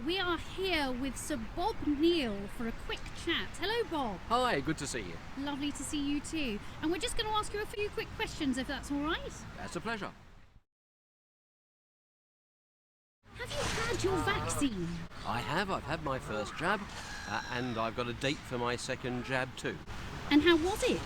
we are here with Sir Bob Neill for a quick chat. Hello, Bob. Hi, good to see you. Lovely to see you too. And we're just going to ask you a few quick questions, if that's all right. That's a pleasure. Have you had your vaccine? I have. I've had my first jab, and I've got a date for my second jab too. And how was it?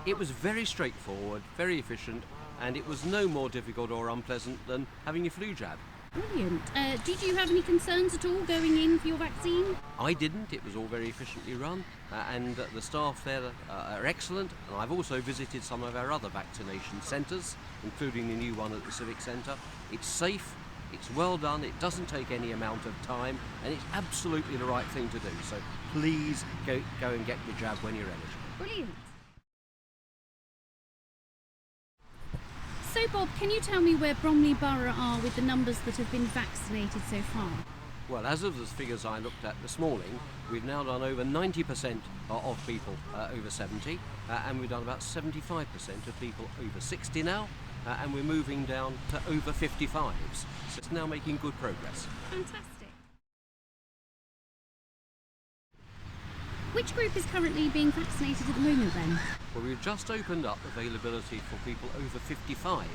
It was very straightforward, very efficient, and it was no more difficult or unpleasant than having your flu jab. Brilliant. Did you have any concerns at all going in for your vaccine? I didn't. It was all very efficiently run, and the staff there are excellent. And I've also visited some of our other vaccination centres, including the new one at the Civic Centre. It's safe, it's well done, it doesn't take any amount of time, and it's absolutely the right thing to do. So please go and get your jab when you're eligible. Brilliant. So, Bob, can you tell me where Bromley Borough are with the numbers that have been vaccinated so far? Well, as of the figures I looked at this morning, we've now done over 90% of people over 70, and we've done about 75% of people over 60 now, and we're moving down to over 55s. So it's now making good progress. Fantastic. Which group is currently being vaccinated at the moment then? Well, we've just opened up availability for people over 55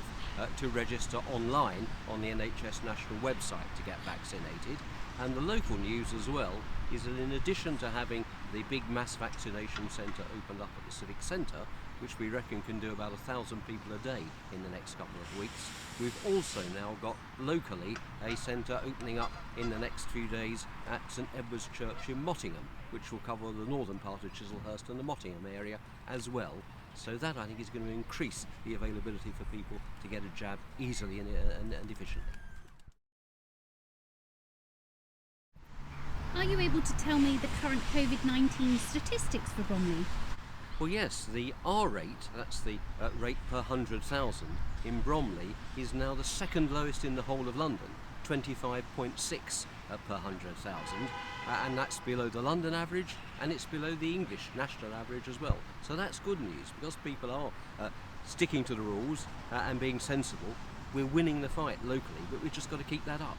to register online on the NHS national website to get vaccinated. And the local news as well is that in addition to having the big mass vaccination centre opened up at the Civic Centre, which we reckon can do about 1,000 people a day in the next couple of weeks, we've also now got locally a centre opening up in the next few days at St Edward's Church in Mottingham, which will cover the northern part of Chislehurst and the Mottingham area as well. So that, I think, is going to increase the availability for people to get a jab easily and efficiently. Are you able to tell me the current COVID-19 statistics for Bromley? Well, yes, the R rate, that's the rate per 100,000 in Bromley, is now the second lowest in the whole of London, 25.6 per 100,000, and that's below the London average, and it's below the English national average as well. So that's good news, because people are sticking to the rules and being sensible. We're winning the fight locally, but we've just got to keep that up.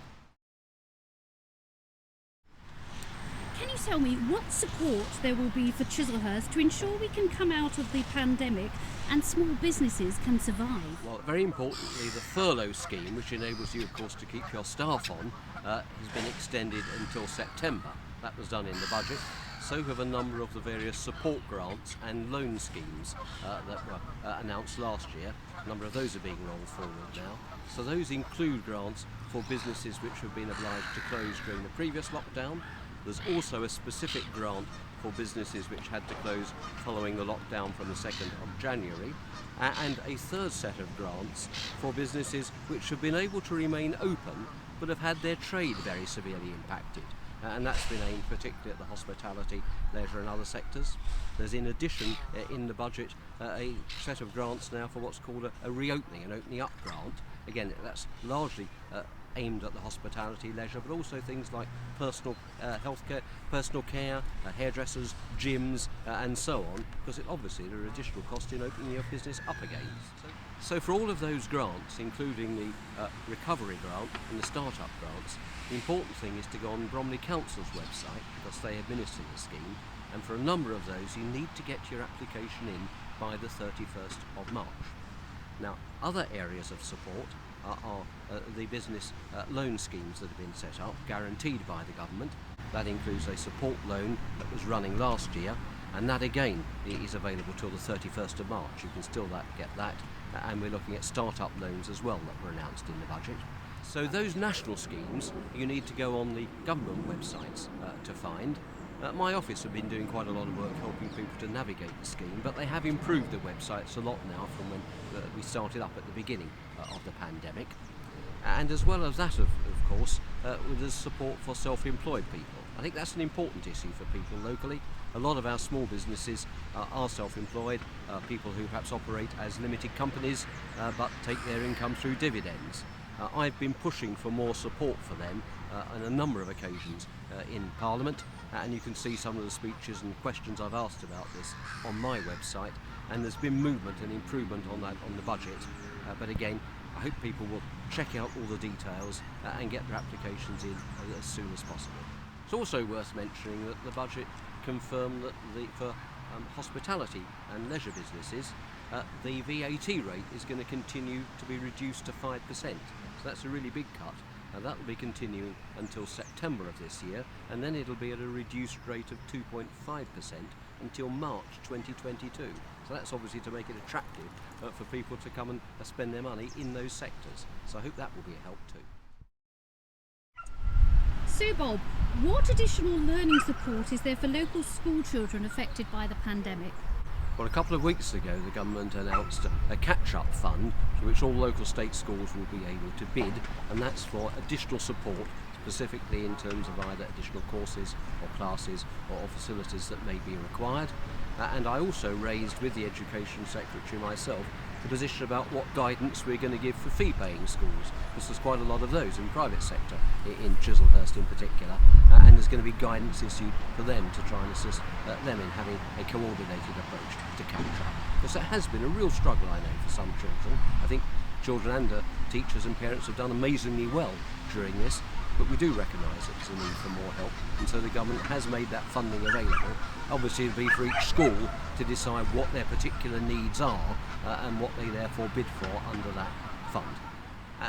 Can you tell me what support there will be for Chislehurst to ensure we can come out of the pandemic and small businesses can survive? Well, very importantly, the furlough scheme, which enables you, of course, to keep your staff on, has been extended until September. That was done in the budget. So have a number of the various support grants and loan schemes that were announced last year. A number of those are being rolled forward now. So those include grants for businesses which have been obliged to close during the previous lockdown. There's also a specific grant for businesses which had to close following the lockdown from the 2nd of January, and a third set of grants for businesses which have been able to remain open but have had their trade very severely impacted. And that's been aimed particularly at the hospitality, leisure and other sectors. There's in addition in the budget a set of grants now for what's called a reopening, an opening up grant. Again, that's largely aimed at the hospitality, leisure, but also things like personal healthcare, personal care, hairdressers, gyms, and so on, because obviously there are additional costs in opening your business up again. So for all of those grants, including the recovery grant and the start-up grants, the important thing is to go on Bromley Council's website, because they administer the scheme, and for a number of those you need to get your application in by the 31st of March. Now, other areas of support are the business loan schemes that have been set up, guaranteed by the government. That includes a support loan that was running last year, and that again is available till the 31st of March. You can still get that, and we're looking at start-up loans as well that were announced in the budget. So those national schemes you need to go on the government websites to find. My office have been doing quite a lot of work helping people to navigate the scheme, but they have improved the websites a lot now from when we started up at the beginning of the pandemic. And as well as that, of course, there's support for self-employed people. I think that's an important issue for people locally. A lot of our small businesses are self-employed, people who perhaps operate as limited companies but take their income through dividends. I've been pushing for more support for them on a number of occasions in Parliament, and you can see some of the speeches and questions I've asked about this on my website, and there's been movement and improvement on that on the budget, but again I hope people will check out all the details and get their applications in as soon as possible. It's also worth mentioning that the budget confirmed that for hospitality and leisure businesses, the VAT rate is going to continue to be reduced to 5%. So that's a really big cut. That will be continuing until September of this year, and then it'll be at a reduced rate of 2.5% until March 2022. So that's obviously to make it attractive for people to come and spend their money in those sectors. So I hope that will be a help too. Sir Bob, what additional learning support is there for local school children affected by the pandemic? Well, a couple of weeks ago the government announced a catch-up fund to which all local state schools will be able to bid, and that's for additional support, specifically in terms of either additional courses or classes or facilities that may be required. And I also raised with the Education Secretary myself the position about what guidance we're going to give for fee-paying schools, because there's quite a lot of those in the private sector, in Chislehurst in particular, and there's going to be guidance issued for them to try and assist them in having a coordinated approach to catch up. Because that has been a real struggle, I know, for some children. I think children and teachers and parents have done amazingly well during this, but we do recognise that there's a need for more help, and so the government has made that funding available. Obviously it'll be for each school to decide what their particular needs are and what they therefore bid for under that fund.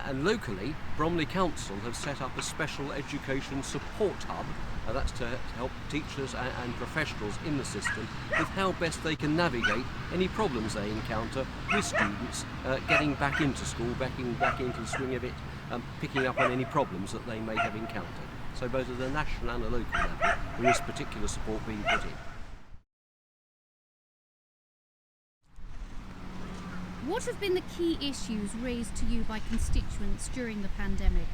And locally, Bromley Council have set up a special education support hub. That's to help teachers and professionals in the system with how best they can navigate any problems they encounter with students getting back into school, back into the swing of it, picking up on any problems that they may have encountered. So both at the national and the local level, there is particular support being put in. What have been the key issues raised to you by constituents during the pandemic?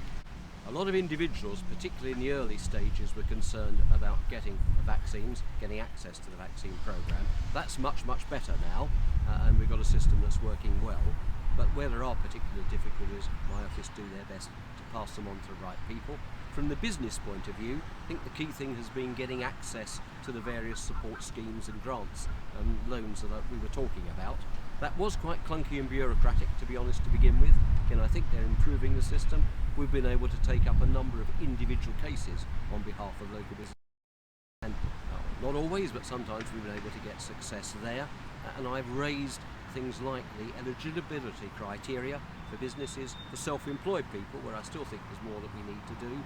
A lot of individuals, particularly in the early stages, were concerned about getting vaccines, getting access to the vaccine programme. That's much, much better now, and we've got a system that's working well. But where there are particular difficulties, my office do their best to pass them on to the right people. From the business point of view, I think the key thing has been getting access to the various support schemes and grants and loans that we were talking about. That was quite clunky and bureaucratic, to be honest, to begin with. Again, I think they're improving the system. We've been able to take up a number of individual cases on behalf of local business. And not always, but sometimes we've been able to get success there. And I've raised things like the eligibility criteria for businesses, for self-employed people, where I still think there's more that we need to do,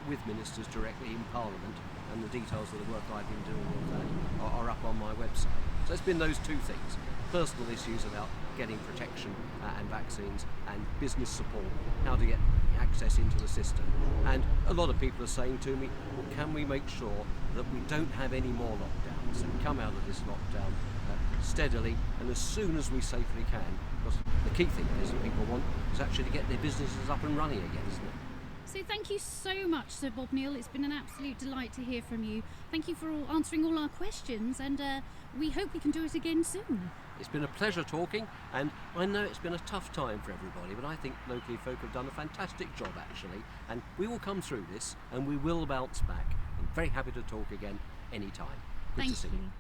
with ministers directly in Parliament, and the details of the work I've been doing with that are up on my website. So it's been those two things: personal issues about getting protection and vaccines, and business support, how to get access into the system. And a lot of people are saying to me, well, can we make sure that we don't have any more lockdowns and come out of this lockdown steadily and as soon as we safely can? Because the key thing is that people want is actually to get their businesses up and running again, isn't it? So thank you so much, Sir Bob Neill. It's been an absolute delight to hear from you. Thank you for answering all our questions, and we hope we can do it again soon. It's been a pleasure talking, and I know it's been a tough time for everybody, but I think locally folk have done a fantastic job actually, and we will come through this and we will bounce back. I'm very happy to talk again anytime. Good to see you.